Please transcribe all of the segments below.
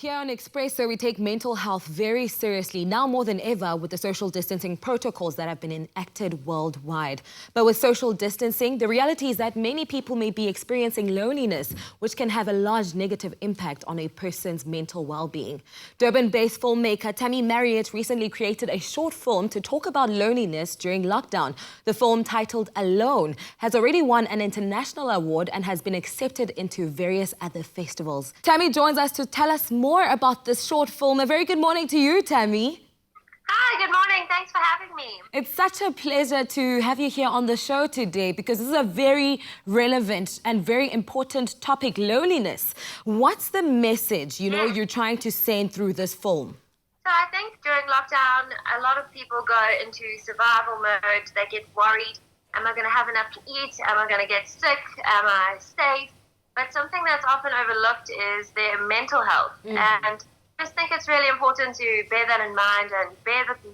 Here on Expresso, we take mental health very seriously, now more than ever with the social distancing protocols that have been enacted worldwide. But with social distancing, the reality is that many people may be experiencing loneliness, which can have a large negative impact on a person's mental well-being. Durban-based filmmaker Tammy Marriott recently created a short film to talk about loneliness during lockdown. The film, titled Alone, has already won an international award and has been accepted into various other festivals. Tammy joins us to tell us more about this short film. A very good morning to you, Tammy. Hi, good morning. Thanks for having me. It's such a pleasure to have you here on the show today because this is a very relevant and very important topic, loneliness. What's the message, you're trying to send through this film? So I think during lockdown, a lot of people go into survival mode. They get worried. Am I going to have enough to eat? Am I going to get sick? Am I safe? But something that's often overlooked is their mental health. And I just think it's really important to bear that in mind and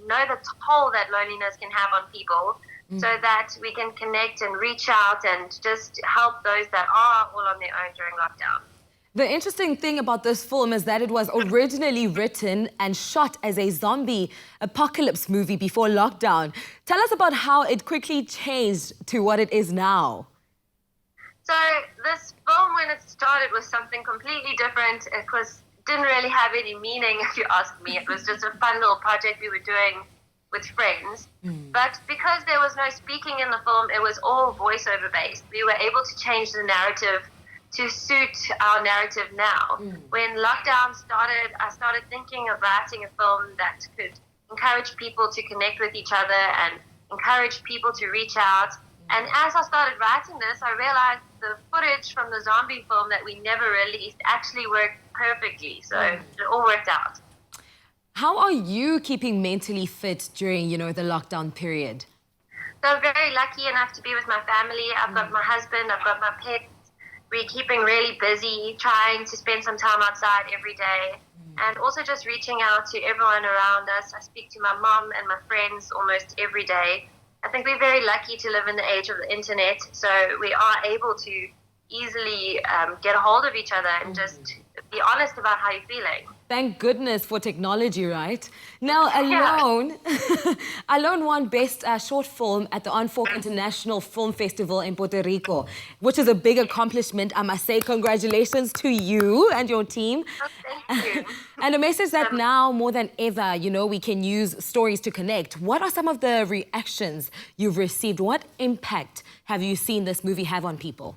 know the toll that loneliness can have on people so that we can connect and reach out and just help those that are all on their own during lockdown. The interesting thing about this film is that it was originally written and shot as a zombie apocalypse movie before lockdown. Tell us about how it quickly changed to what it is now. So this film, when it started, was something completely different. It didn't really have any meaning, if you ask me. It was just a fun little project we were doing with friends. But because there was no speaking in the film, it was all voiceover based. We were able to change the narrative to suit our narrative now. When lockdown started, I started thinking of writing a film that could encourage people to connect with each other and encourage people to reach out. And as I started writing this, I realized the footage from the zombie film that we never released actually worked perfectly. So it all worked out. How are you keeping mentally fit during, the lockdown period? So I'm very lucky enough to be with my family. I've got my husband, I've got my pets. We're keeping really busy, trying to spend some time outside every day. And also just reaching out to everyone around us. I speak to my mom and my friends almost every day. I think we're very lucky to live in the age of the internet, so we are able to easily get a hold of each other and just be honest about how you're feeling. Thank goodness for technology, right? Now, Alone, Alone won Best Short Film at the On Fork International Film Festival in Puerto Rico, which is a big accomplishment, I must say. Congratulations to you and your team. Oh, thank you. And a message that now, more than ever, we can use stories to connect. What are some of the reactions you've received? What impact have you seen this movie have on people?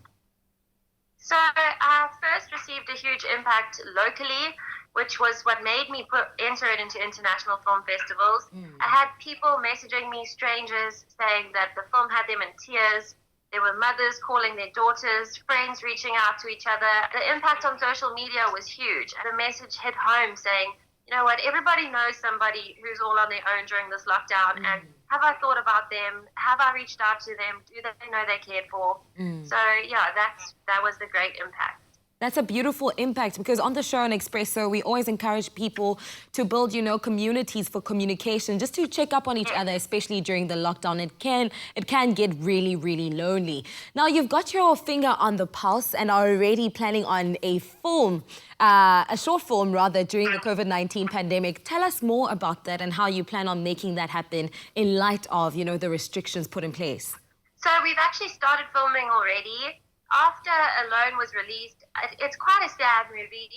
So I first received a huge impact locally, which was what made me enter it into international film festivals. I had people messaging me, strangers, saying that the film had them in tears. There were mothers calling their daughters, friends reaching out to each other. The impact on social media was huge. The message hit home saying, you know what, everybody knows somebody who's all on their own during this lockdown. And have I thought about them? Have I reached out to them? Do they know they're cared for? So yeah, that was the great impact. That's a beautiful impact because on the show on Expresso, we always encourage people to build, communities for communication, just to check up on each other, especially during the lockdown. It can get really, really lonely. Now, you've got your finger on the pulse and are already planning on a film, a short film rather, during the COVID-19 pandemic. Tell us more about that and how you plan on making that happen in light of, the restrictions put in place. So we've actually started filming already. After Alone was released, it's quite a sad movie.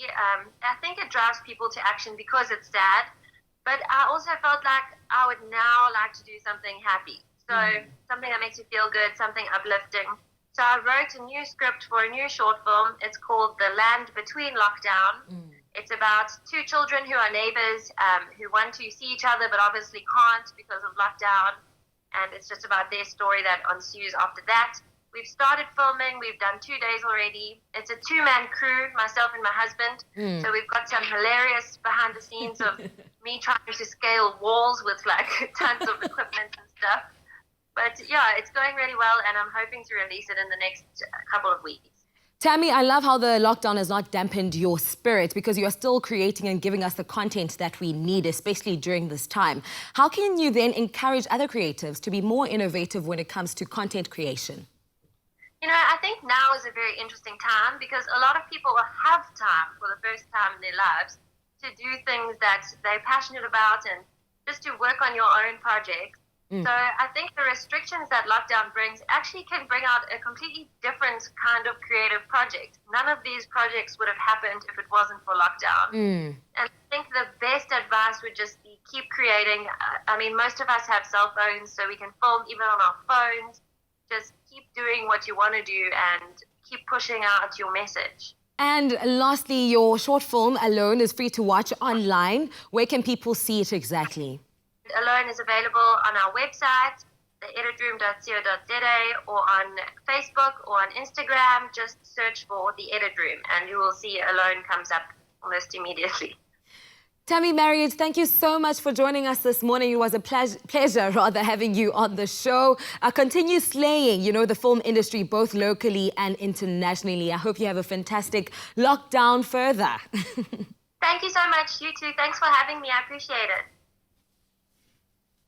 I think it drives people to action because it's sad, but I also felt like I would now like to do something happy. So something that makes you feel good, something uplifting. So I wrote a new script for a new short film. It's called The Land Between Lockdown. It's about two children who are neighbors, who want to see each other but obviously can't because of lockdown. And it's just about their story that ensues after that. We've started filming. We've done 2 days already. It's a two-man crew, myself and my husband. So we've got some hilarious behind the scenes of me trying to scale walls with tons of equipment and stuff. But yeah, it's going really well and I'm hoping to release it in the next couple of weeks. Tammy, I love how the lockdown has not dampened your spirit because you are still creating and giving us the content that we need, especially during this time. How can you then encourage other creatives to be more innovative when it comes to content creation? I think now is a very interesting time because a lot of people will have time for the first time in their lives to do things that they're passionate about and just to work on your own projects. So I think the restrictions that lockdown brings actually can bring out a completely different kind of creative project. None of these projects would have happened if it wasn't for lockdown. And I think the best advice would just be keep creating. I mean, most of us have cell phones, so we can film even on our phones. Just keep doing what you want to do and keep pushing out your message. And lastly, your short film, Alone, is free to watch online. Where can people see it exactly? Alone is available on our website, theeditroom.co.za, or on Facebook or on Instagram. Just search for The Edit Room and you will see Alone comes up almost immediately. Tammy Marriott, thank you so much for joining us this morning. It was a pleasure having you on the show. Continue slaying, the film industry, both locally and internationally. I hope you have a fantastic lockdown further. Thank you so much. You too. Thanks for having me. I appreciate it.